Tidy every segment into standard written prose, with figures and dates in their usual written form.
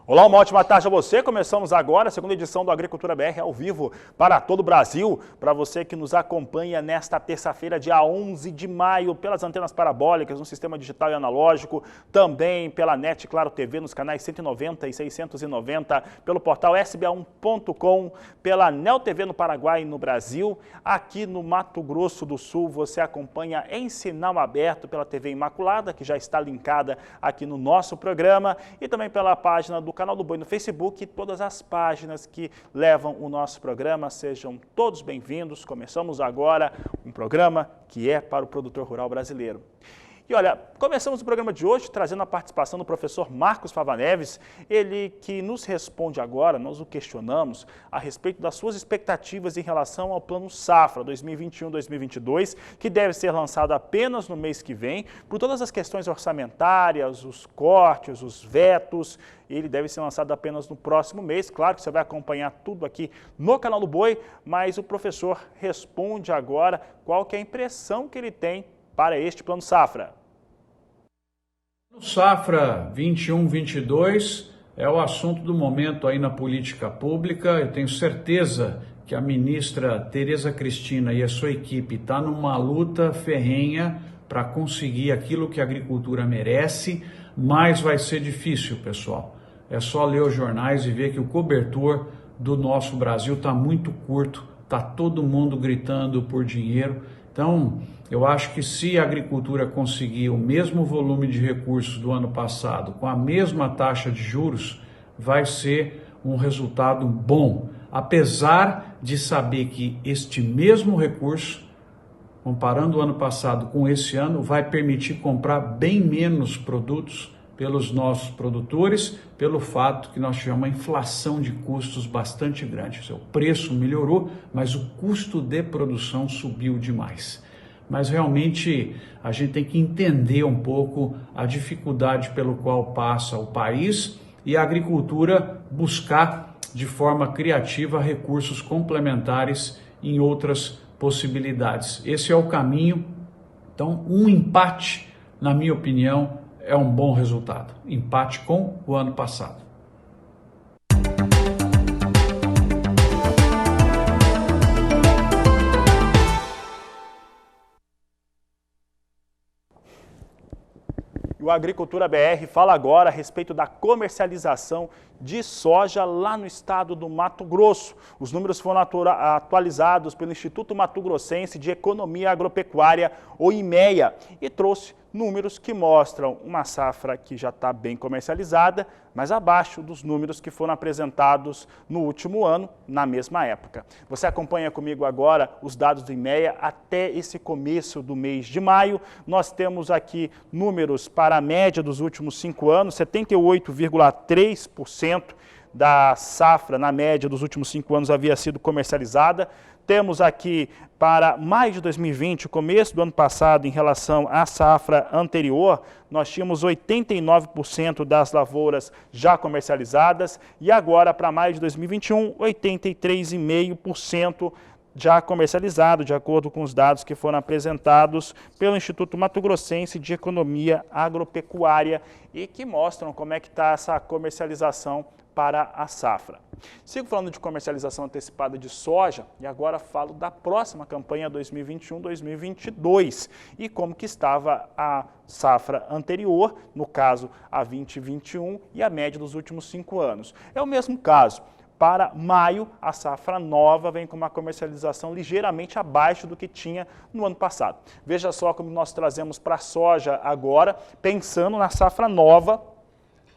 Olá, uma ótima tarde a você. Começamos agora a segunda edição do Agricultura BR ao vivo para todo o Brasil. Para você que nos acompanha nesta terça-feira, dia 11 de maio, pelas antenas parabólicas, no sistema digital e analógico, também pela NET Claro TV, nos canais 190 e 690, pelo portal sba1.com, pela Neo TV no Paraguai e no Brasil. Aqui no Mato Grosso do Sul, você acompanha em sinal aberto pela TV Imaculada, que já está linkada aqui no nosso programa, e também pela página do Canal do Boi no Facebook e todas as páginas que levam o nosso programa. Sejam todos bem-vindos. Começamos agora um programa que é para o produtor rural brasileiro. E olha, começamos o programa de hoje trazendo a participação do professor Marcos Fava Neves, ele que nos responde agora, nós o questionamos a respeito das suas expectativas em relação ao Plano Safra 2021-2022, que deve ser lançado apenas no mês que vem, por todas as questões orçamentárias, os cortes, os vetos. Ele deve ser lançado apenas no próximo mês. Claro que você vai acompanhar tudo aqui no Canal do Boi, mas o professor responde agora qual que é a impressão que ele tem para este Plano Safra. O Safra 21-22 é o assunto do momento aí na política pública. Eu tenho certeza que a ministra Tereza Cristina e a sua equipe estão numa luta ferrenha para conseguir aquilo que a agricultura merece, mas vai ser difícil, pessoal. É só ler os jornais e ver que o cobertor do nosso Brasil está muito curto, está todo mundo gritando por dinheiro. Então, eu acho que se a agricultura conseguir o mesmo volume de recursos do ano passado, com a mesma taxa de juros, vai ser um resultado bom. Apesar de saber que este mesmo recurso, comparando o ano passado com esse ano, vai permitir comprar bem menos produtos pelos nossos produtores, pelo fato que nós tivemos uma inflação de custos bastante grande. O preço melhorou, mas o custo de produção subiu demais. Mas realmente a gente tem que entender um pouco a dificuldade pelo qual passa o país e a agricultura buscar de forma criativa recursos complementares em outras possibilidades. Esse é o caminho. Então, um empate, na minha opinião, é um bom resultado. Empate com o ano passado. O Agricultura BR fala agora a respeito da comercialização de soja lá no estado do Mato Grosso. Os números foram atualizados pelo Instituto Mato Grossense de Economia Agropecuária, o IMEA, e trouxe números que mostram uma safra que já está bem comercializada, mas abaixo dos números que foram apresentados no último ano, na mesma época. Você acompanha comigo agora os dados do IMEA até esse começo do mês de maio. Nós temos aqui números para a média dos últimos 5 anos, 78,3% da safra na média dos últimos 5 anos havia sido comercializada. Temos aqui para maio de 2020, o começo do ano passado, em relação à safra anterior, nós tínhamos 89% das lavouras já comercializadas e agora para maio de 2021, 83,5% já comercializado, de acordo com os dados que foram apresentados pelo Instituto Mato Grossense de Economia Agropecuária e que mostram como é que está essa comercialização para a safra. Sigo falando de comercialização antecipada de soja e agora falo da próxima campanha 2021-2022 e como que estava a safra anterior, no caso a 2021 e a média dos últimos 5 anos. É o mesmo caso. Para maio, a safra nova vem com uma comercialização ligeiramente abaixo do que tinha no ano passado. Veja só como nós trazemos para a soja agora, pensando na safra nova.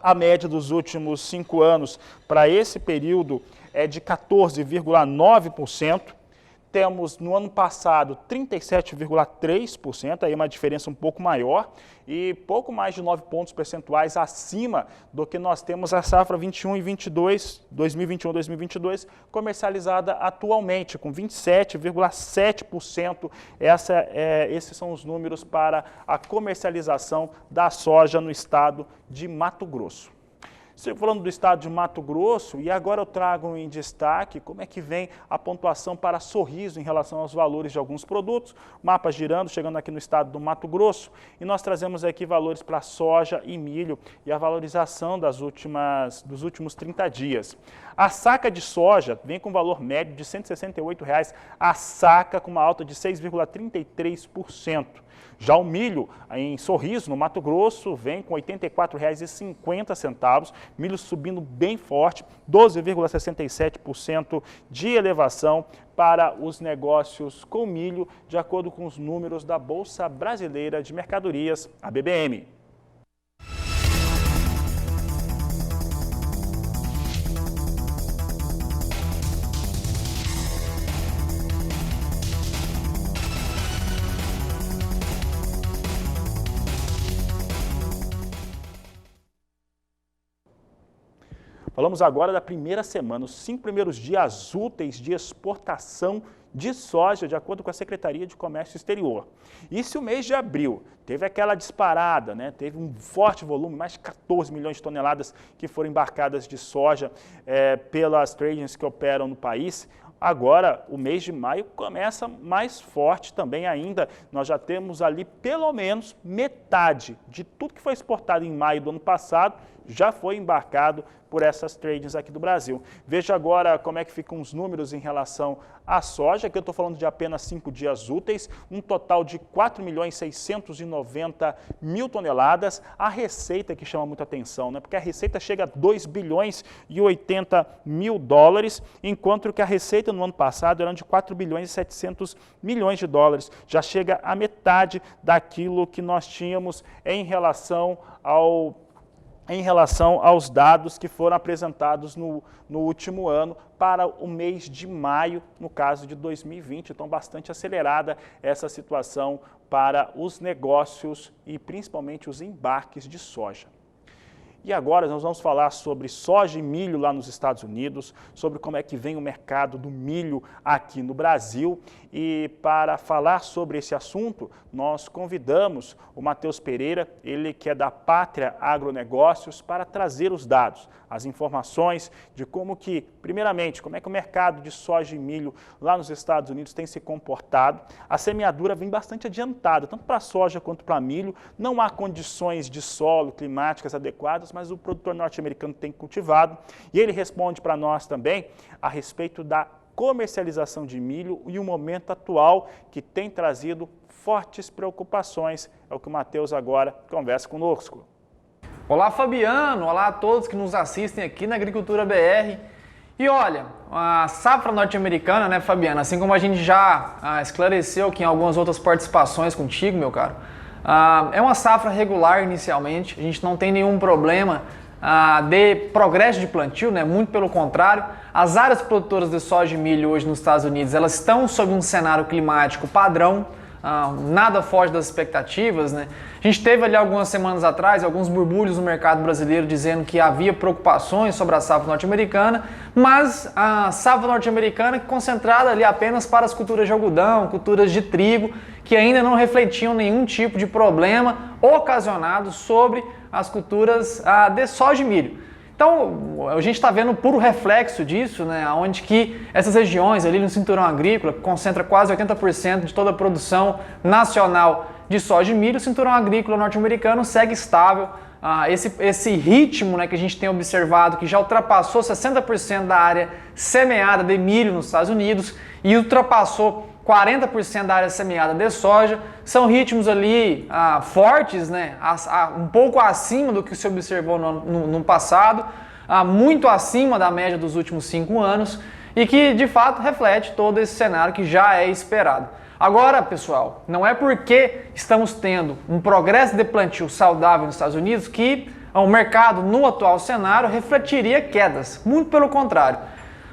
A média dos últimos 5 anos para esse período é de 14,9%. Temos no ano passado 37,3%, aí uma diferença um pouco maior e pouco mais de 9 pontos percentuais acima do que nós temos a safra 21 e 22, 2021-2022, comercializada atualmente, com 27,7%. Esses são os números para a comercialização da soja no estado de Mato Grosso. Sigo falando do estado de Mato Grosso e agora eu trago em destaque como é que vem a pontuação para Sorriso em relação aos valores de alguns produtos. Mapa girando, chegando aqui no estado do Mato Grosso, e nós trazemos aqui valores para soja e milho e a valorização dos últimos 30 dias. A saca de soja vem com valor médio de R$ 168,00 a saca, com uma alta de 6,33%. Já o milho em Sorriso, no Mato Grosso, vem com R$ 84,50, milho subindo bem forte, 12,67% de elevação para os negócios com milho, de acordo com os números da Bolsa Brasileira de Mercadorias, a BBM. Falamos agora da primeira semana, os 5 primeiros dias úteis de exportação de soja, de acordo com a Secretaria de Comércio Exterior. E se o mês de abril teve aquela disparada, né, teve um forte volume, mais de 14 milhões de toneladas que foram embarcadas de soja pelas tradings que operam no país, agora o mês de maio começa mais forte também ainda. Nós já temos ali pelo menos metade de tudo que foi exportado em maio do ano passado já foi embarcado por essas tradings aqui do Brasil. Veja agora como é que ficam os números em relação à soja, que eu estou falando de apenas 5 dias úteis, um total de 4.690.000 toneladas. A receita que chama muita atenção, né? Porque a receita chega a 2 bilhões e 80 mil dólares, enquanto que a receita no ano passado era de 4 bilhões e 700 milhões de dólares. Já chega a metade daquilo que nós tínhamos em relação aos dados que foram apresentados no último ano para o mês de maio, no caso de 2020. Então, bastante acelerada essa situação para os negócios e principalmente os embarques de soja. E agora nós vamos falar sobre soja e milho lá nos Estados Unidos, sobre como é que vem o mercado do milho aqui no Brasil. E para falar sobre esse assunto, nós convidamos o Matheus Pereira, ele que é da Pátria Agronegócios, para trazer os dados, as informações de como que, primeiramente, como é que o mercado de soja e milho lá nos Estados Unidos tem se comportado. A semeadura vem bastante adiantada, tanto para soja quanto para milho. Não há condições de solo climáticas adequadas, mas o produtor norte-americano tem cultivado. E ele responde para nós também a respeito da comercialização de milho e o momento atual que tem trazido fortes preocupações. É o que o Matheus agora conversa conosco. Olá, Fabiano! Olá a todos que nos assistem aqui na Agricultura BR. E olha, a safra norte-americana, né, Fabiano, assim como a gente já esclareceu aqui em algumas outras participações contigo, meu caro, é uma safra regular inicialmente, a gente não tem nenhum problema de progresso de plantio, né? Muito pelo contrário. As áreas produtoras de soja e milho hoje nos Estados Unidos, elas estão sob um cenário climático padrão, nada foge das expectativas, né? A gente teve ali algumas semanas atrás alguns burbulhos no mercado brasileiro dizendo que havia preocupações sobre a safra norte-americana, mas a safra norte-americana é concentrada ali apenas para as culturas de algodão, culturas de trigo, que ainda não refletiam nenhum tipo de problema ocasionado sobre as culturas de soja e milho. Então, a gente está vendo um puro reflexo disso, né, onde que essas regiões ali no cinturão agrícola, que concentra quase 80% de toda a produção nacional de soja e milho, o cinturão agrícola norte-americano segue estável. Esse ritmo, né, que a gente tem observado, que já ultrapassou 60% da área semeada de milho nos Estados Unidos e ultrapassou 40% da área semeada de soja, são ritmos ali fortes, né? Um pouco acima do que se observou no passado, muito acima da média dos últimos 5 anos e que de fato reflete todo esse cenário que já é esperado. Agora, pessoal, não é porque estamos tendo um progresso de plantio saudável nos Estados Unidos que o mercado no atual cenário refletiria quedas, muito pelo contrário.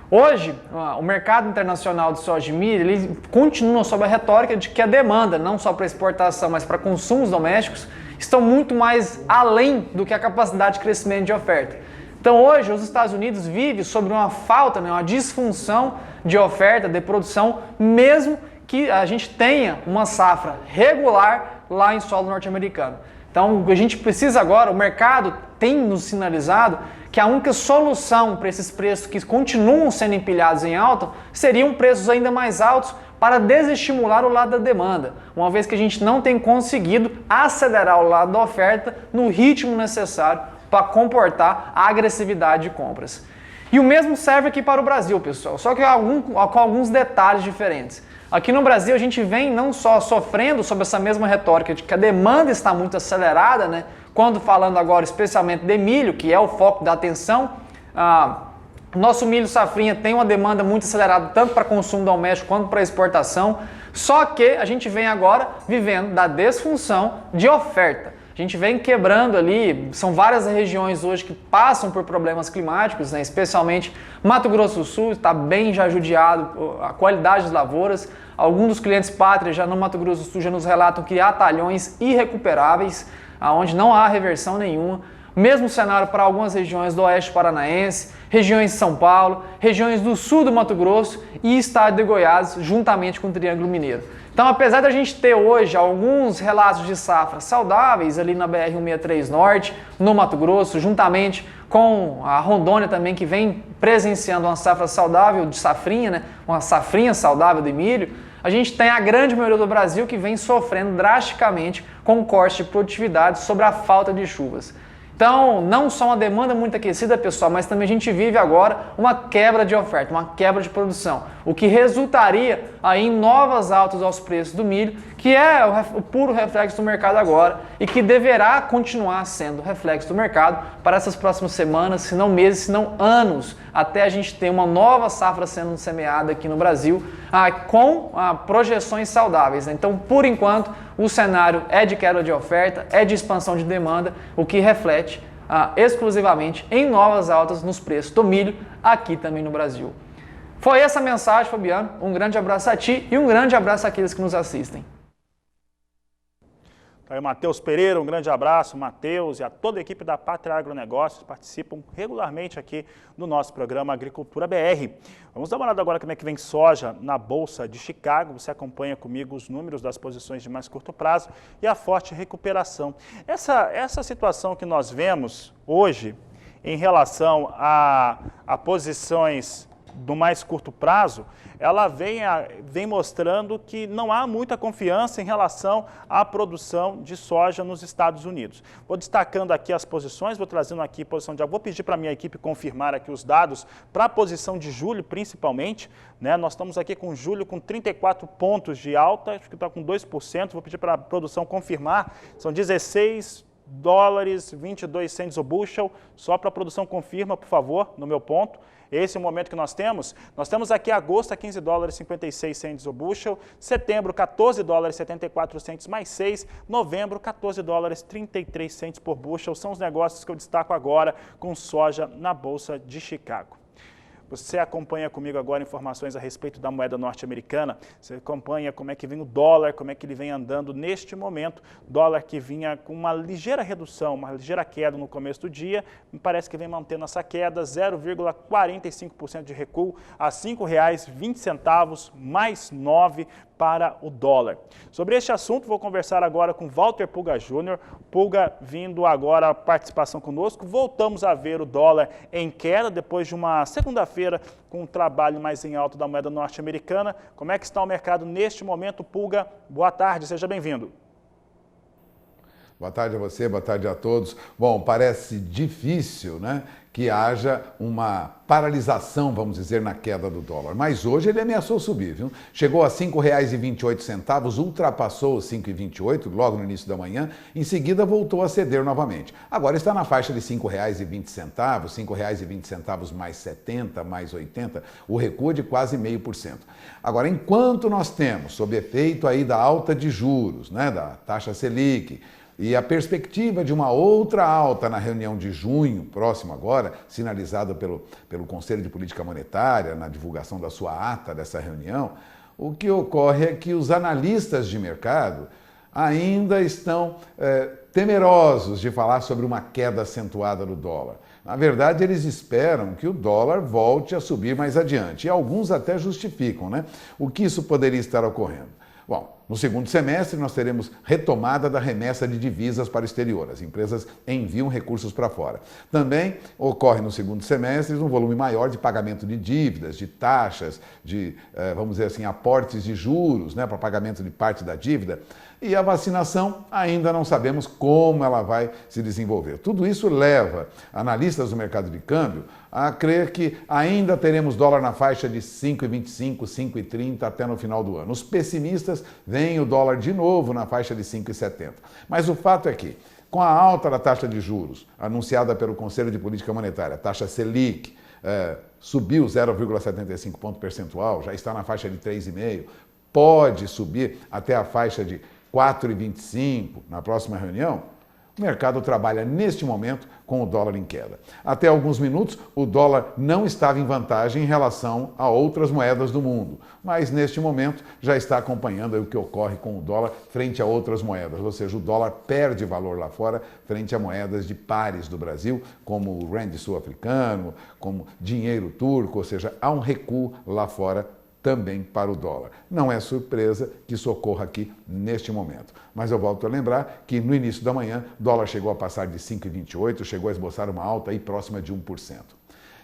Hoje, o mercado internacional de soja e milho, ele continua sob a retórica de que a demanda, não só para exportação, mas para consumos domésticos, estão muito mais além do que a capacidade de crescimento de oferta. Então hoje, os Estados Unidos vivem sobre uma falta, né, uma disfunção de oferta, de produção, mesmo que a gente tenha uma safra regular lá em solo norte-americano. Então a gente precisa agora, o mercado tem nos sinalizado que a única solução para esses preços que continuam sendo empilhados em alta seriam preços ainda mais altos para desestimular o lado da demanda, uma vez que a gente não tem conseguido acelerar o lado da oferta no ritmo necessário para comportar a agressividade de compras. E o mesmo serve aqui para o Brasil, pessoal, só que com alguns detalhes diferentes. Aqui no Brasil a gente vem não só sofrendo sob essa mesma retórica de que a demanda está muito acelerada, né? Quando falando agora especialmente de milho, que é o foco da atenção, nosso milho safrinha tem uma demanda muito acelerada tanto para consumo doméstico quanto para exportação, só que a gente vem agora vivendo da disfunção de oferta. A gente vem quebrando ali, são várias regiões hoje que passam por problemas climáticos, né? Especialmente Mato Grosso do Sul, está bem já judiado a qualidade das lavouras. Alguns dos clientes pátrias já no Mato Grosso do Sul já nos relatam que há talhões irrecuperáveis, onde não há reversão nenhuma. Mesmo cenário para algumas regiões do oeste paranaense, regiões de São Paulo, regiões do sul do Mato Grosso e estado de Goiás, juntamente com o Triângulo Mineiro. Então, apesar da gente ter hoje alguns relatos de safra saudáveis ali na BR-163 Norte, no Mato Grosso, juntamente com a Rondônia também, que vem presenciando uma safra saudável de safrinha, né? Uma safrinha saudável de milho, a gente tem a grande maioria do Brasil que vem sofrendo drasticamente com o corte de produtividade sobre a falta de chuvas. Então, não só uma demanda muito aquecida, pessoal, mas também a gente vive agora uma quebra de oferta, uma quebra de produção, o que resultaria aí em novas altas aos preços do milho, que é o puro reflexo do mercado agora e que deverá continuar sendo reflexo do mercado para essas próximas semanas, se não meses, se não anos, até a gente ter uma nova safra sendo semeada aqui no Brasil, com projeções saudáveis, né? Então, por enquanto, o cenário é de queda de oferta, é de expansão de demanda, o que reflete exclusivamente em novas altas nos preços do milho aqui também no Brasil. Foi essa a mensagem, Fabiano. Um grande abraço a ti e um grande abraço àqueles que nos assistem. Tá aí o Matheus Pereira, um grande abraço, Matheus e a toda a equipe da Pátria Agronegócios participam regularmente aqui no nosso programa Agricultura BR. Vamos dar uma olhada agora como é que vem soja na Bolsa de Chicago. Você acompanha comigo os números das posições de mais curto prazo e a forte recuperação. Essa situação que nós vemos hoje em relação a posições do mais curto prazo, ela vem mostrando que não há muita confiança em relação à produção de soja nos Estados Unidos. Vou destacando aqui as posições, vou trazendo aqui posição de... Vou pedir para a minha equipe confirmar aqui os dados para a posição de julho, principalmente, né? Nós estamos aqui com julho com 34 pontos de alta, acho que está com 2%, vou pedir para a produção confirmar, são 16 dólares, 22 cents o bushel, só para a produção confirma, por favor, no meu ponto. Esse é o momento que nós temos. Nós temos aqui agosto a 15 dólares 56 cents o bushel, setembro 14 dólares 74 cents mais 6, novembro 14 dólares 33 cents por bushel. São os negócios que eu destaco agora com soja na Bolsa de Chicago. Você acompanha comigo agora informações a respeito da moeda norte-americana, você acompanha como é que vem o dólar, como é que ele vem andando neste momento, dólar que vinha com uma ligeira redução, uma ligeira queda no começo do dia, me parece que vem mantendo essa queda, 0,45% de recuo a R$ 5,20, mais 9 para o dólar. Sobre este assunto, vou conversar agora com Walter Pulga Júnior. Pulga vindo agora a participação conosco. Voltamos a ver o dólar em queda depois de uma segunda-feira com um trabalho mais em alta da moeda norte-americana. Como é que está o mercado neste momento, Pulga? Boa tarde, seja bem-vindo. Boa tarde a você, boa tarde a todos. Bom, parece difícil, né, que haja uma paralisação, vamos dizer, na queda do dólar. Mas hoje ele ameaçou subir, viu? Chegou a R$ 5,28, ultrapassou os 5,28 logo no início da manhã, em seguida voltou a ceder novamente. Agora está na faixa de R$ 5,20, R$ 5,20 mais 70, mais 80, o recuo é de quase 0,5%. Agora, enquanto nós temos, sob efeito aí da alta de juros, né, da taxa Selic, e a perspectiva de uma outra alta na reunião de junho, próximo agora, sinalizada pelo Conselho de Política Monetária, na divulgação da sua ata dessa reunião, o que ocorre é que os analistas de mercado ainda estão temerosos de falar sobre uma queda acentuada do dólar. Na verdade, eles esperam que o dólar volte a subir mais adiante, e alguns até justificam, né, o que isso poderia estar ocorrendo. Bom, no segundo semestre, nós teremos retomada da remessa de divisas para o exterior. As empresas enviam recursos para fora. Também ocorre no segundo semestre um volume maior de pagamento de dívidas, de taxas, de, vamos dizer assim, aportes de juros, né, para pagamento de parte da dívida. E a vacinação, ainda não sabemos como ela vai se desenvolver. Tudo isso leva analistas do mercado de câmbio a crer que ainda teremos dólar na faixa de 5,25, 5,30 até no final do ano. Os pessimistas veem o dólar de novo na faixa de 5,70. Mas o fato é que, com a alta da taxa de juros anunciada pelo Conselho de Política Monetária, a taxa Selic, subiu 0,75 ponto percentual, já está na faixa de 3,5, pode subir até a faixa de 4,25 na próxima reunião, o mercado trabalha neste momento com o dólar em queda. Até alguns minutos, o dólar não estava em vantagem em relação a outras moedas do mundo, mas neste momento já está acompanhando o que ocorre com o dólar frente a outras moedas, ou seja, o dólar perde valor lá fora frente a moedas de pares do Brasil, como o rand sul-africano, como dinheiro turco, ou seja, há um recuo lá fora também para o dólar. Não é surpresa que isso ocorra aqui neste momento. Mas eu volto a lembrar que no início da manhã, o dólar chegou a passar de 5,28, chegou a esboçar uma alta aí próxima de 1%.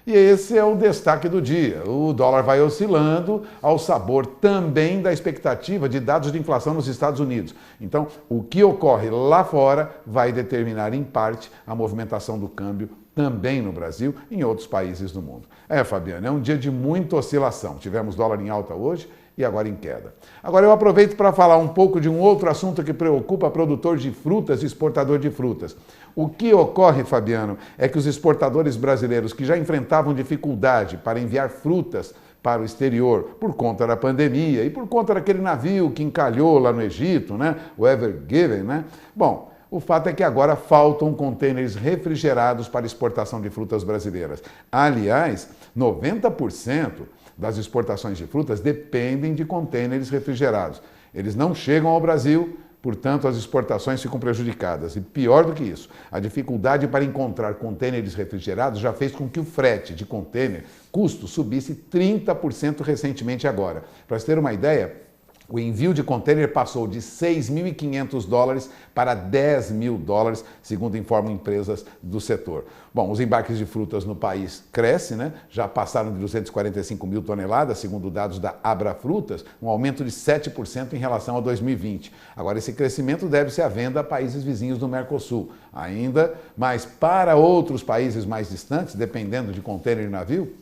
E esse é o destaque do dia. O dólar vai oscilando ao sabor também da expectativa de dados de inflação nos Estados Unidos. Então, o que ocorre lá fora vai determinar, em parte, a movimentação do câmbio também no Brasil e em outros países do mundo. Fabiano, é um dia de muita oscilação. Tivemos dólar em alta hoje e agora em queda. Agora eu aproveito para falar um pouco de um outro assunto que preocupa produtor de frutas e exportador de frutas. O que ocorre, Fabiano, é que os exportadores brasileiros que já enfrentavam dificuldade para enviar frutas para o exterior por conta da pandemia e por conta daquele navio que encalhou lá no Egito, né? O Ever Given, né? Bom, o fato é que agora faltam contêineres refrigerados para exportação de frutas brasileiras. Aliás, 90% das exportações de frutas dependem de contêineres refrigerados. Eles não chegam ao Brasil, portanto as exportações ficam prejudicadas. E pior do que isso, a dificuldade para encontrar contêineres refrigerados já fez com que o frete de contêiner, custo, subisse 30% recentemente agora. Para você ter uma ideia, o envio de contêiner passou de 6.500 dólares para 10 mil dólares, segundo informam empresas do setor. Bom, os embarques de frutas no país crescem, né? Já passaram de 245 mil toneladas, segundo dados da Abra Frutas, um aumento de 7% em relação a 2020. Agora, esse crescimento deve-se à venda a países vizinhos do Mercosul. Ainda, mas para outros países mais distantes, dependendo de contêiner e navio,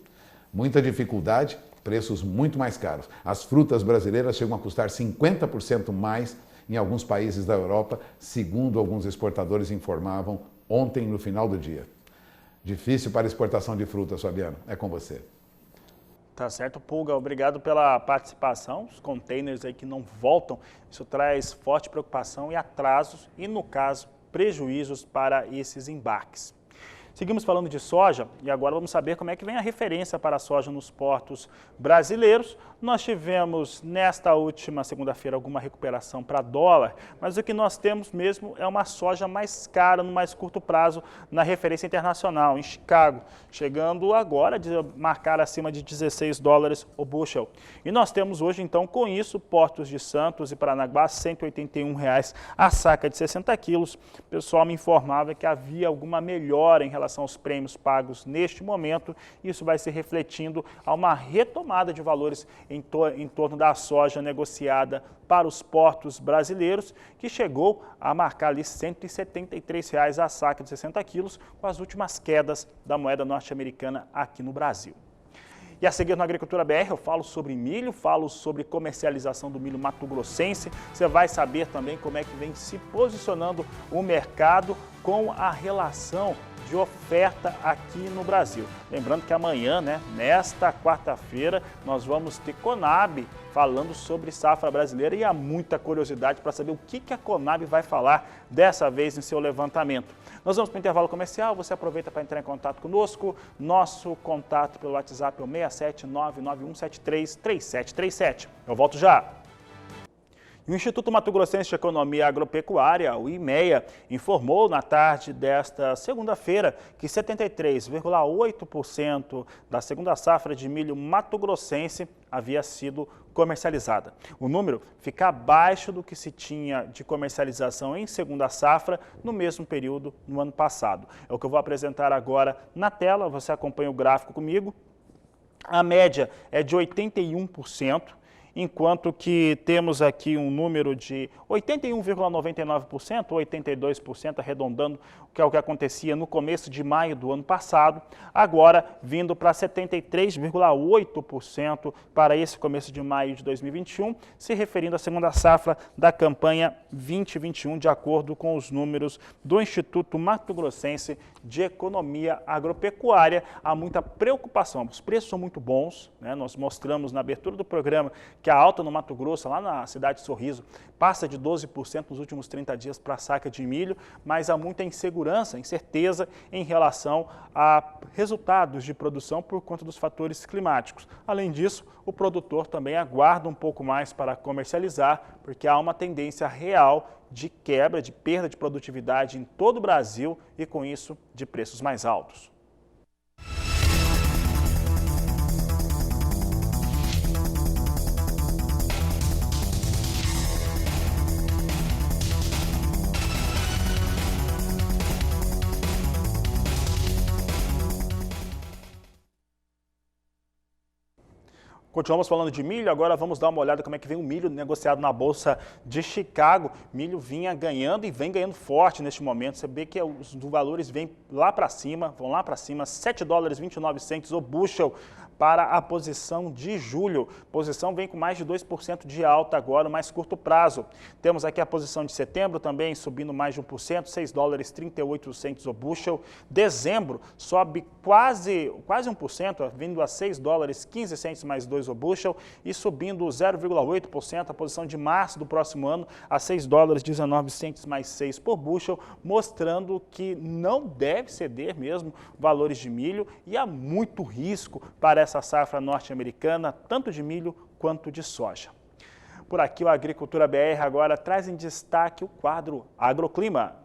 muita dificuldade, preços muito mais caros. As frutas brasileiras chegam a custar 50% mais em alguns países da Europa, segundo alguns exportadores informavam ontem no final do dia. Difícil para exportação de frutas, Fabiano. É com você. Tá certo, Pulga. Obrigado pela participação. Os containers aí que não voltam, isso traz forte preocupação e atrasos e, no caso, prejuízos para esses embarques. Seguimos falando de soja e agora vamos saber como é que vem a referência para a soja nos portos brasileiros. Nós tivemos nesta última segunda-feira alguma recuperação para dólar, mas o que nós temos mesmo é uma soja mais cara no mais curto prazo na referência internacional, em Chicago, chegando agora a marcar acima de 16 dólares o bushel. E nós temos hoje então com isso portos de Santos e Paranaguá R$ 181 a saca de 60 quilos. O pessoal me informava que havia alguma melhora em relação aos prêmios pagos neste momento. Isso vai se refletindo a uma retomada de valores em torno da soja negociada para os portos brasileiros, que chegou a marcar ali R$ 173 a saca de 60 quilos, com as últimas quedas da moeda norte-americana aqui no Brasil. E a seguir no Agricultura BR eu falo sobre milho, falo sobre comercialização do milho mato-grossense. Você vai saber também como é que vem se posicionando o mercado com a relação de oferta aqui no Brasil. Lembrando que amanhã, nesta quarta-feira, nós vamos ter Conab falando sobre safra brasileira e há muita curiosidade para saber o que a Conab vai falar dessa vez em seu levantamento. Nós vamos para o intervalo comercial, você aproveita para entrar em contato conosco. Nosso contato pelo WhatsApp é o 67991733737. Eu volto já. O Instituto Mato Grossense de Economia Agropecuária, o IMEA, informou na tarde desta segunda-feira que 73,8% da segunda safra de milho mato-grossense havia sido comercializada. O número fica abaixo do que se tinha de comercialização em segunda safra no mesmo período no ano passado. É o que eu vou apresentar agora na tela, você acompanha o gráfico comigo. A média é de 81%, enquanto que temos aqui um número de 81,99%, 82% arredondando, que é o que acontecia no começo de maio do ano passado, agora vindo para 73,8% para esse começo de maio de 2021, se referindo à segunda safra da campanha 2021, de acordo com os números do Instituto Mato Grossense de Economia Agropecuária. Há muita preocupação, os preços são muito bons, né? Nós mostramos na abertura do programa que a alta no Mato Grosso, lá na cidade de Sorriso, passa de 12% nos últimos 30 dias para a saca de milho, mas há muita incerteza em relação a resultados de produção por conta dos fatores climáticos. Além disso, o produtor também aguarda um pouco mais para comercializar, porque há uma tendência real de quebra, de perda de produtividade em todo o Brasil e, com isso, de preços mais altos. Continuamos falando de milho, agora vamos dar uma olhada como é que vem o milho negociado na Bolsa de Chicago. Milho vinha ganhando e vem ganhando forte neste momento. Você vê que os valores vão lá para cima, $7,29 o bushel para a posição de julho. A posição vem com mais de 2% de alta agora, no mais curto prazo. Temos aqui a posição de setembro também subindo mais de 1%, $6,38 o bushel. Dezembro sobe quase 1%, vindo a $6,15 mais 2 o bushel e subindo 0,8% a posição de março do próximo ano a $6,19 mais 6 por bushel, mostrando que não deve ceder mesmo valores de milho e há muito risco para essa safra norte-americana, tanto de milho quanto de soja. Por aqui, o Agricultura BR agora traz em destaque o quadro Agroclima.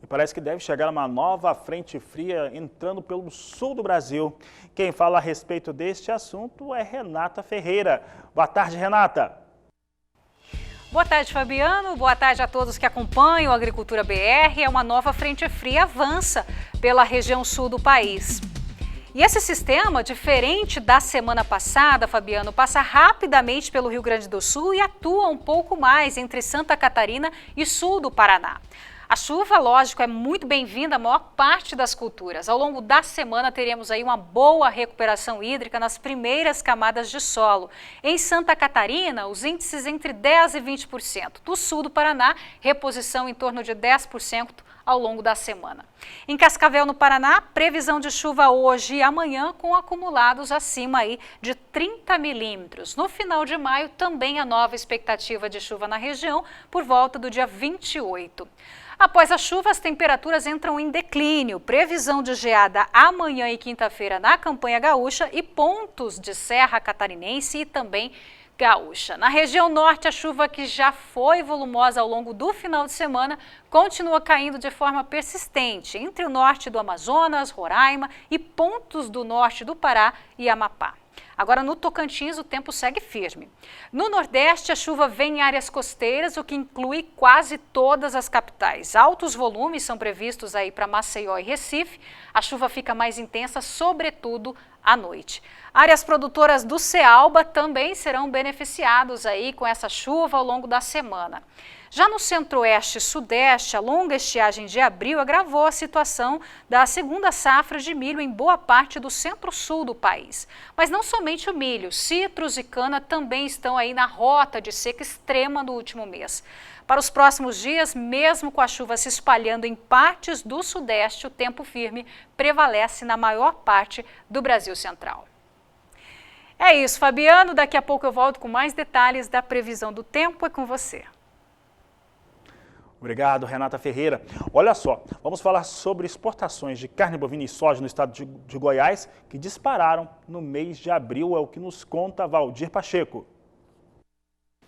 Parece que deve chegar uma nova frente fria entrando pelo sul do Brasil. Quem fala a respeito deste assunto é Renata Ferreira. Boa tarde, Renata. Boa tarde, Fabiano. Boa tarde a todos que acompanham a Agricultura BR. Uma nova frente fria avança pela região sul do país. E esse sistema, diferente da semana passada, Fabiano, passa rapidamente pelo Rio Grande do Sul e atua um pouco mais entre Santa Catarina e sul do Paraná. A chuva, lógico, é muito bem-vinda à maior parte das culturas. Ao longo da semana teremos aí uma boa recuperação hídrica nas primeiras camadas de solo. Em Santa Catarina, os índices entre 10% e 20%. Do sul do Paraná, reposição em torno de 10% ao longo da semana. Em Cascavel, no Paraná, previsão de chuva hoje e amanhã com acumulados acima aí de 30 milímetros. No final de maio, também a nova expectativa de chuva na região por volta do dia 28. Após a chuva, as temperaturas entram em declínio. Previsão de geada amanhã e quinta-feira na campanha gaúcha e pontos de Serra Catarinense e também gaúcha. Na região norte, a chuva que já foi volumosa ao longo do final de semana continua caindo de forma persistente entre o norte do Amazonas, Roraima e pontos do norte do Pará e Amapá. Agora, no Tocantins, o tempo segue firme. No Nordeste, a chuva vem em áreas costeiras, o que inclui quase todas as capitais. Altos volumes são previstos aí para Maceió e Recife. A chuva fica mais intensa, sobretudo à noite. Áreas produtoras do Cealba também serão beneficiados aí com essa chuva ao longo da semana. Já no centro-oeste e sudeste, a longa estiagem de abril agravou a situação da segunda safra de milho em boa parte do centro-sul do país. Mas não somente o milho, citros e cana também estão aí na rota de seca extrema no último mês. Para os próximos dias, mesmo com a chuva se espalhando em partes do sudeste, o tempo firme prevalece na maior parte do Brasil central. É isso, Fabiano. Daqui a pouco eu volto com mais detalhes da previsão do tempo. É com você. Obrigado, Renata Ferreira. Olha só, vamos falar sobre exportações de carne bovina e soja no estado de Goiás, que dispararam no mês de abril, é o que nos conta Valdir Pacheco.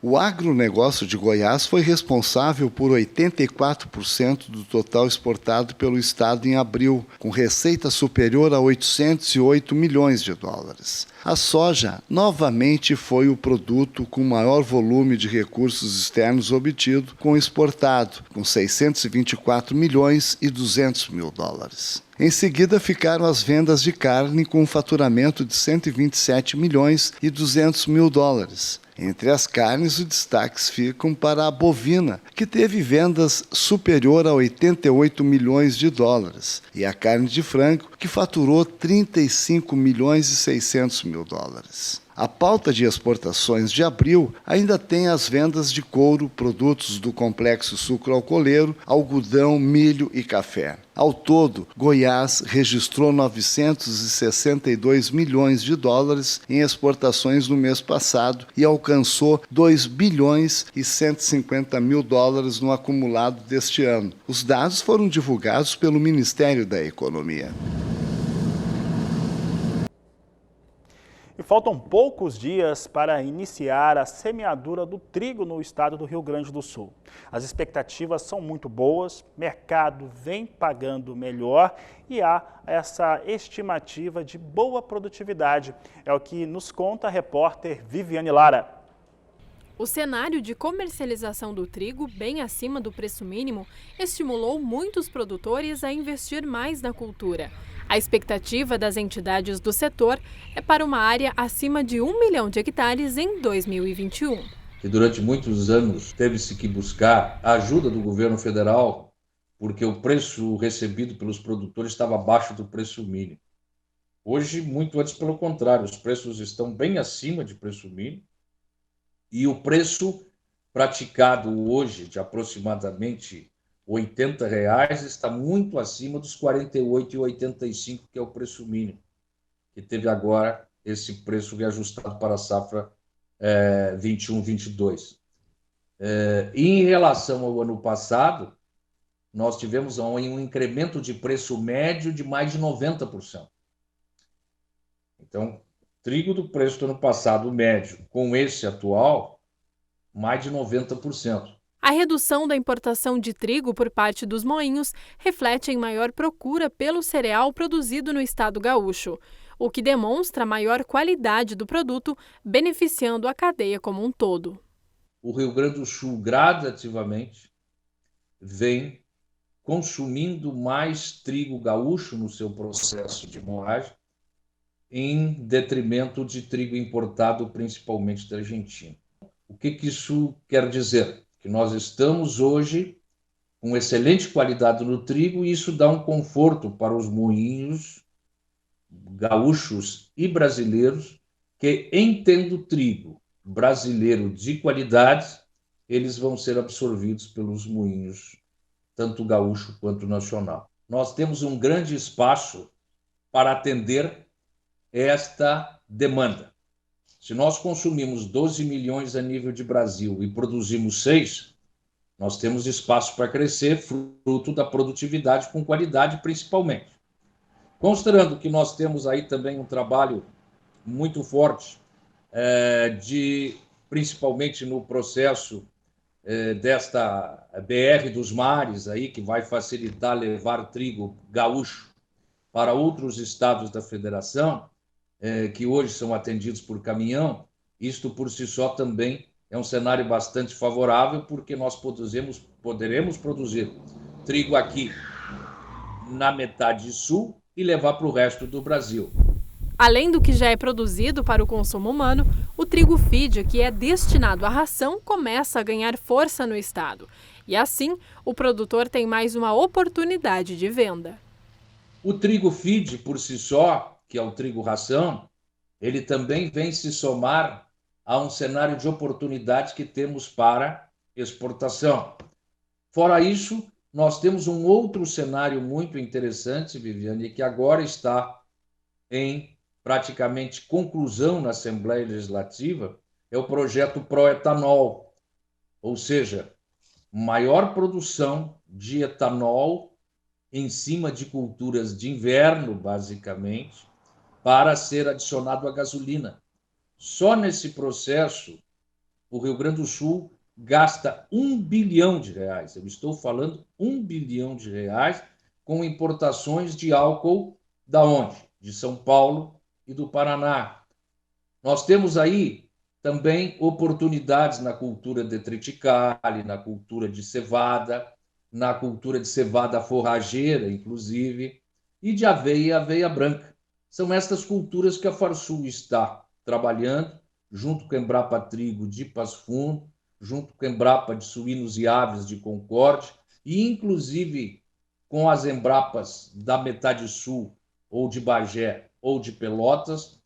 O agronegócio de Goiás foi responsável por 84% do total exportado pelo estado em abril, com receita superior a 808 milhões de dólares. A soja novamente foi o produto com maior volume de recursos externos obtido com exportado, com 624 milhões e 200 mil dólares. Em seguida ficaram as vendas de carne com um faturamento de 127 milhões e 200 mil dólares. Entre as carnes, os destaques ficam para a bovina, que teve vendas superior a 88 milhões de dólares, e a carne de frango, que faturou 35 milhões e 600 mil dólares. A pauta de exportações de abril ainda tem as vendas de couro, produtos do complexo sucro-alcooleiro, algodão, milho e café. Ao todo, Goiás registrou 962 milhões de dólares em exportações no mês passado e alcançou 2 bilhões e 150 mil dólares no acumulado deste ano. Os dados foram divulgados pelo Ministério da Economia. E faltam poucos dias para iniciar a semeadura do trigo no estado do Rio Grande do Sul. As expectativas são muito boas, mercado vem pagando melhor e há essa estimativa de boa produtividade. É o que nos conta a repórter Viviane Lara. O cenário de comercialização do trigo, bem acima do preço mínimo, estimulou muitos produtores a investir mais na cultura. A expectativa das entidades do setor é para uma área acima de 1 milhão de hectares em 2021. E durante muitos anos teve-se que buscar a ajuda do governo federal, porque o preço recebido pelos produtores estava abaixo do preço mínimo. Hoje, muito antes pelo contrário, os preços estão bem acima de preço mínimo e o preço praticado hoje, de aproximadamente R$80, está muito acima dos R$ 48,85, que é o preço mínimo, que teve agora esse preço reajustado para a safra 21-22. E em relação ao ano passado, nós tivemos um incremento de preço médio de mais de 90%. Então, trigo do preço do ano passado médio com esse atual, mais de 90%. A redução da importação de trigo por parte dos moinhos reflete em maior procura pelo cereal produzido no estado gaúcho, o que demonstra maior qualidade do produto, beneficiando a cadeia como um todo. O Rio Grande do Sul gradativamente vem consumindo mais trigo gaúcho no seu processo de moagem, em detrimento de trigo importado, principalmente da Argentina. O que isso quer dizer? Que nós estamos hoje com excelente qualidade no trigo e isso dá um conforto para os moinhos gaúchos e brasileiros que, em tendo trigo brasileiro de qualidade, eles vão ser absorvidos pelos moinhos, tanto gaúcho quanto nacional. Nós temos um grande espaço para atender esta demanda. Se nós consumimos 12 milhões a nível de Brasil e produzimos 6, nós temos espaço para crescer, fruto da produtividade com qualidade principalmente. Considerando que nós temos aí também um trabalho muito forte, principalmente no processo desta BR dos mares, aí, que vai facilitar levar trigo gaúcho para outros estados da federação, que hoje são atendidos por caminhão, isto por si só também é um cenário bastante favorável, porque nós poderemos produzir trigo aqui na metade sul e levar para o resto do Brasil. Além do que já é produzido para o consumo humano, o trigo feed, que é destinado à ração, começa a ganhar força no estado. E assim, o produtor tem mais uma oportunidade de venda. O trigo feed, por si só, que é o trigo ração, ele também vem se somar a um cenário de oportunidade que temos para exportação. Fora isso, nós temos um outro cenário muito interessante, Viviane, que agora está em praticamente conclusão na Assembleia Legislativa, é o projeto Proetanol, ou seja, maior produção de etanol em cima de culturas de inverno, basicamente, para ser adicionado à gasolina. Só nesse processo o Rio Grande do Sul gasta R$1 bilhão. Eu estou falando R$1 bilhão com importações de álcool da onde? De São Paulo e do Paraná. Nós temos aí também oportunidades na cultura de triticale, na cultura de cevada, na cultura de cevada forrageira, inclusive, e de aveia e aveia branca. São estas culturas que a Farsul está trabalhando, junto com a Embrapa Trigo de Passo Fundo, junto com a Embrapa de Suínos e Aves de Concórdia, e inclusive com as Embrapas da metade sul, ou de Bagé, ou de Pelotas,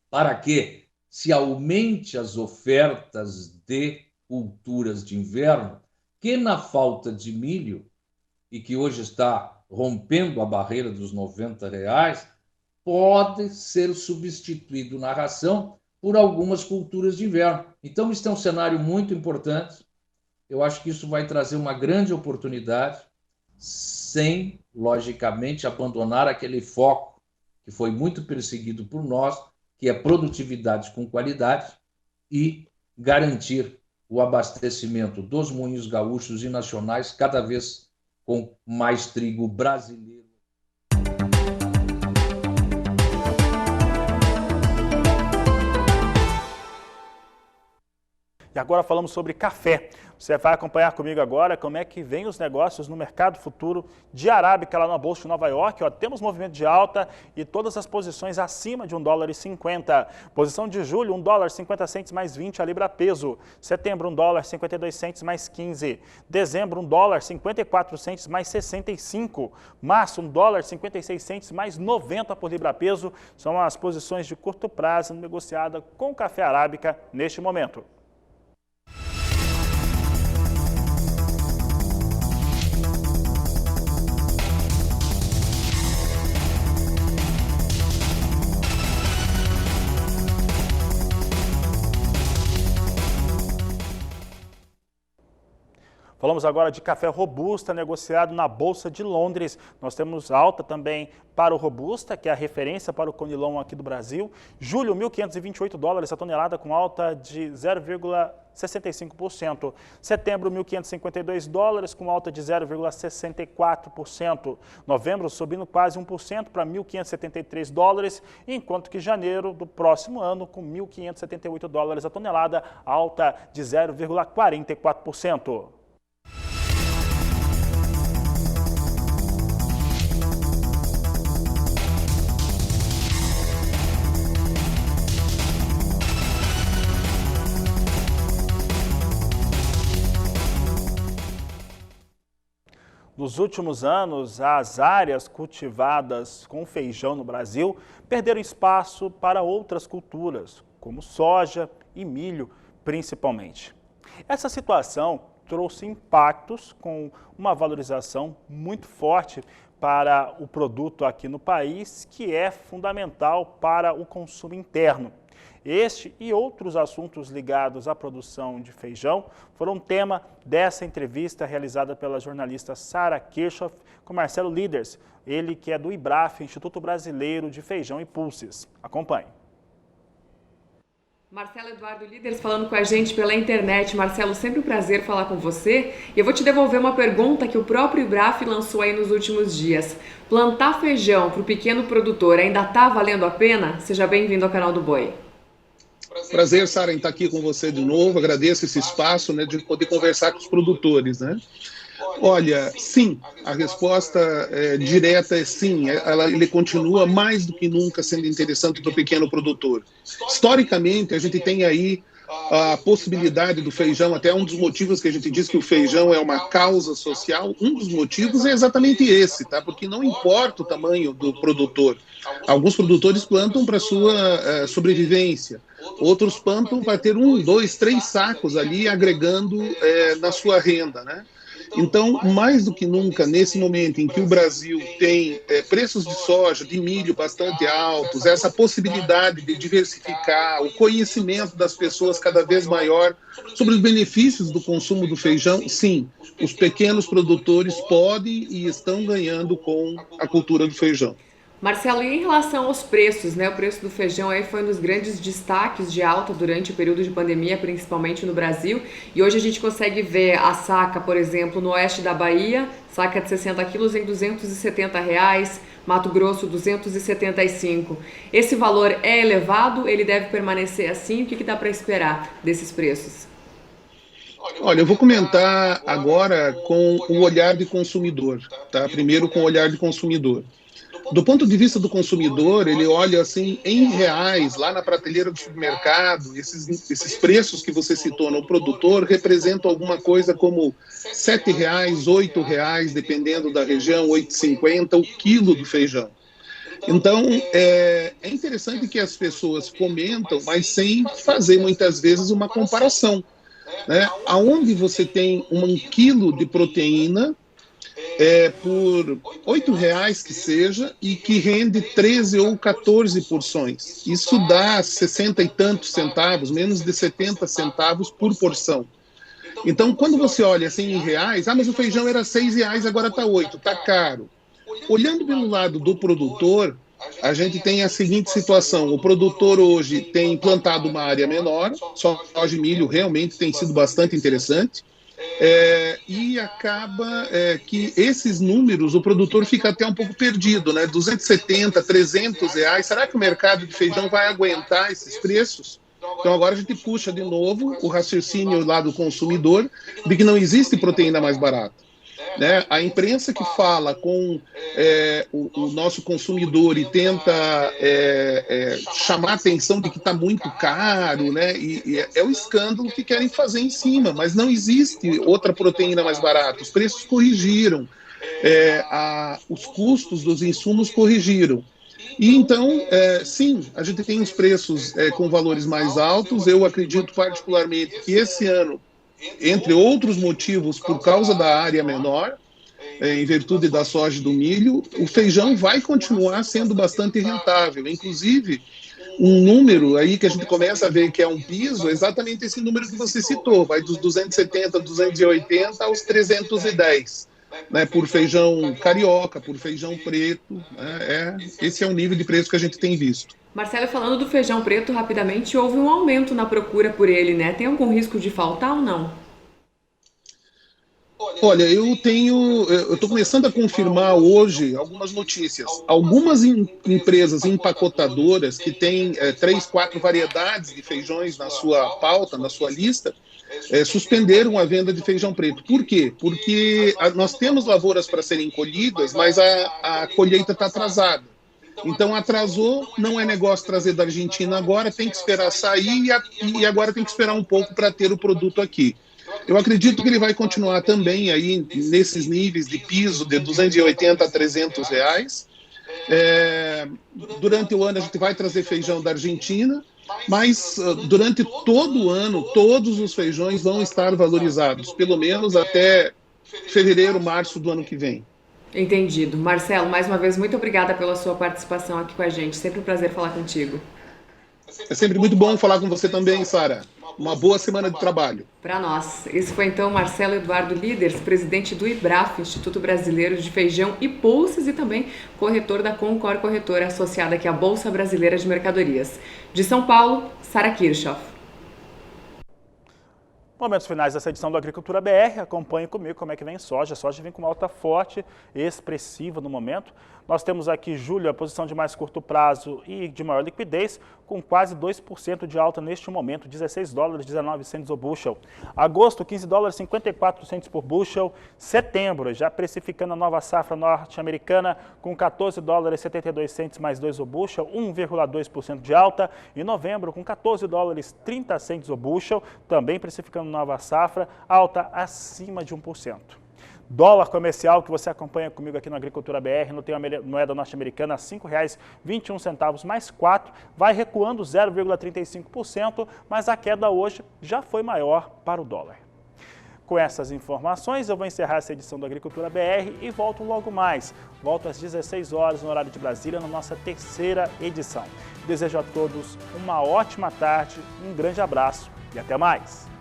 para que se aumente as ofertas de culturas de inverno, que na falta de milho, e que hoje está rompendo a barreira dos R$90, pode ser substituído na ração por algumas culturas de inverno. Então, isso é um cenário muito importante. Eu acho que isso vai trazer uma grande oportunidade, sem, logicamente, abandonar aquele foco que foi muito perseguido por nós, que é produtividade com qualidade e garantir o abastecimento dos moinhos gaúchos e nacionais, cada vez com mais trigo brasileiro. E agora falamos sobre café. Você vai acompanhar comigo agora como é que vem os negócios no mercado futuro de arábica lá na Bolsa de Nova York. Temos movimento de alta e todas as posições acima de $1,50. Posição de julho, $1,50 mais 20 a libra peso. Setembro, $1,52 mais 15. Dezembro, $1,54 mais 65. Março, $1,56 mais 90 por libra peso. São as posições de curto prazo negociadas com café arábica neste momento. Falamos agora de café robusta negociado na Bolsa de Londres. Nós temos alta também para o robusta, que é a referência para o conilon aqui do Brasil. Julho, $1.528 a tonelada, com alta de 0,65%. Setembro, $1.552 com alta de 0,64%. Novembro, subindo quase 1% para $1.573, enquanto que janeiro do próximo ano com $1.578 a tonelada, alta de 0,44%. Nos últimos anos, as áreas cultivadas com feijão no Brasil perderam espaço para outras culturas, como soja e milho, principalmente. Essa situação trouxe impactos com uma valorização muito forte para o produto aqui no país, que é fundamental para o consumo interno. Este e outros assuntos ligados à produção de feijão foram tema dessa entrevista realizada pela jornalista Sara Kirchhoff com Marcelo Liders, ele que é do IBRAF, Instituto Brasileiro de Feijão e Pulses. Acompanhe. Marcelo Eduardo Liders falando com a gente pela internet. Marcelo, sempre um prazer falar com você. E eu vou te devolver uma pergunta que o próprio IBRAF lançou aí nos últimos dias. Plantar feijão para o pequeno produtor ainda está valendo a pena? Seja bem-vindo ao canal do Boi. Prazer, Sara, em estar aqui com você de novo. Agradeço esse espaço, né, de poder conversar com os produtores, né? Olha, sim, a resposta direta é sim. Ele continua mais do que nunca sendo interessante para o pequeno produtor. Historicamente, a gente tem aí a possibilidade do feijão, até um dos motivos que a gente diz que o feijão é uma causa social, um dos motivos é exatamente esse, tá? Porque não importa o tamanho do produtor. Alguns produtores plantam para sua sobrevivência, outros plantam para ter 1, 2, 3 sacos ali agregando na sua renda, né? Então, mais do que nunca, nesse momento em que o Brasil tem preços de soja, de milho bastante altos, essa possibilidade de diversificar, o conhecimento das pessoas cada vez maior sobre os benefícios do consumo do feijão, sim, os pequenos produtores podem e estão ganhando com a cultura do feijão. Marcelo, e em relação aos preços, né? O preço do feijão aí foi um dos grandes destaques de alta durante o período de pandemia, principalmente no Brasil. E hoje a gente consegue ver a saca, por exemplo, no oeste da Bahia, saca de 60 quilos em R$ 270, Mato Grosso 275. Esse valor é elevado? Ele deve permanecer assim? O que dá para esperar desses preços? Olha, eu vou comentar agora com o olhar de consumidor, tá? Primeiro com o olhar de consumidor. Do ponto de vista do consumidor, ele olha assim, em reais, lá na prateleira do supermercado, esses preços que você citou no produtor representam alguma coisa como R$ 7, R$ 8, dependendo da região, R$ 8,50 o quilo do feijão. Então, é interessante que as pessoas comentam, mas sem fazer muitas vezes uma comparação, né? Aonde você tem 1 quilo de proteína, por R$ 8,00 que seja, e que rende 13 ou 14 porções. Isso dá 60 e tantos centavos, menos de 70 centavos por porção. Então, quando você olha assim em reais, mas o feijão era R$ 6,00, agora está 8, está caro. Olhando pelo lado do produtor, a gente tem a seguinte situação: o produtor hoje tem plantado uma área menor, soja e milho realmente tem sido bastante interessante. E acaba que esses números, o produtor fica até um pouco perdido, né? 270, 300 reais, será que o mercado de feijão vai aguentar esses preços? Então agora a gente puxa de novo o raciocínio lá do consumidor de que não existe proteína mais barata, né? A imprensa que fala com o nosso consumidor e tenta chamar a atenção de que está muito caro, né? E é o escândalo que querem fazer em cima, mas não existe outra proteína mais barata. Os preços corrigiram, os custos dos insumos corrigiram. E então, sim, a gente tem os preços com valores mais altos. Eu acredito particularmente que esse ano, entre outros motivos, por causa da área menor, em virtude da soja e do milho, o feijão vai continuar sendo bastante rentável. Inclusive, um número aí que a gente começa a ver que é um piso, é exatamente esse número que você citou, vai dos 270, 280 aos 310, né, por feijão carioca, por feijão preto, né, esse é o nível de preço que a gente tem visto. Marcelo, falando do feijão preto, rapidamente, houve um aumento na procura por ele, né? Tem algum risco de faltar ou não? Olha, eu estou começando a confirmar hoje algumas notícias. Algumas empresas empacotadoras que têm 3, 4 variedades de feijões na sua pauta, na sua lista, suspenderam a venda de feijão preto. Por quê? Porque nós temos lavouras para serem colhidas, mas a colheita está atrasada. Então atrasou, não é negócio trazer da Argentina agora, tem que esperar sair e agora tem que esperar um pouco para ter o produto aqui. Eu acredito que ele vai continuar também aí nesses níveis de piso de 280 a 300 reais. Durante o ano a gente vai trazer feijão da Argentina, mas durante todo o ano todos os feijões vão estar valorizados, pelo menos até fevereiro, março do ano que vem. Entendido. Marcelo, mais uma vez, muito obrigada pela sua participação aqui com a gente. Sempre um prazer falar contigo. É sempre muito bom falar com você também, Sara. Uma boa semana de trabalho. Para nós. Esse foi então Marcelo Eduardo Líderes, presidente do IBRAF, Instituto Brasileiro de Feijão e Pulses, e também corretor da Concor Corretora, associada aqui à Bolsa Brasileira de Mercadorias. De São Paulo, Sara Kirchhoff. Momentos finais dessa edição do Agricultura BR, acompanhe comigo como é que vem soja. A soja vem com uma alta forte e expressiva no momento. Nós temos aqui julho, a posição de mais curto prazo e de maior liquidez, com quase 2% de alta neste momento, 16 dólares 19 cents o bushel. Agosto, 15 dólares 54 cents por bushel. Setembro, já precificando a nova safra norte-americana, com 14 dólares 72 cents mais 2 o bushel, 1,2% de alta. E novembro, com 14 dólares 30 cents o bushel, também precificando nova safra, alta acima de 1%. Dólar comercial que você acompanha comigo aqui no Agricultura BR, não tem a moeda norte-americana, R$ 5,21 mais 4, vai recuando 0,35%, mas a queda hoje já foi maior para o dólar. Com essas informações, eu vou encerrar essa edição do Agricultura BR e volto logo mais. Volto às 16 horas no horário de Brasília, na nossa terceira edição. Desejo a todos uma ótima tarde, um grande abraço e até mais!